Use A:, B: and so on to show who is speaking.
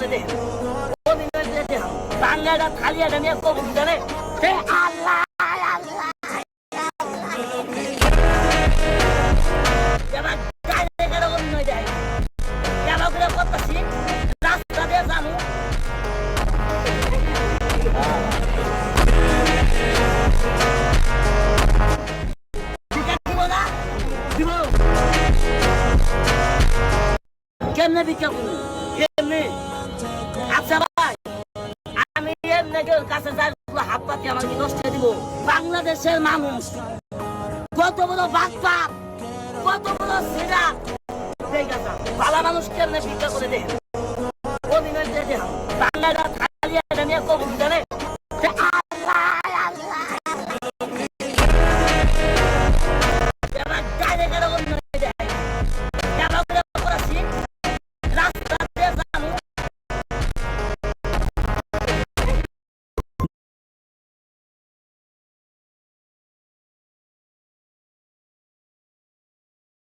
A: করে দে অভিনয় দিয়ে দে বাংলাটা থালিয়াটা নিয়ে কবুল জানে আল্লাহ আল্লাহ এবার গায়ে অভিনয় দেয় কেন করে করতেছি রাস্তা দিয়ে জানো কেমনে ভিক্ষা করবো কেমনে আচ্ছা ভাই আমি এমনি কাছে যাই হাত পাতি আমাকে নষ্ট দিব বাংলাদেশের মানুষ কত বড় বাগপাত কত বড় সিরা ভালো মানুষ কেমনে ভিক্ষা করে দে অভিনয় দিয়ে বাংলাটা খালি নিয়ে কবুল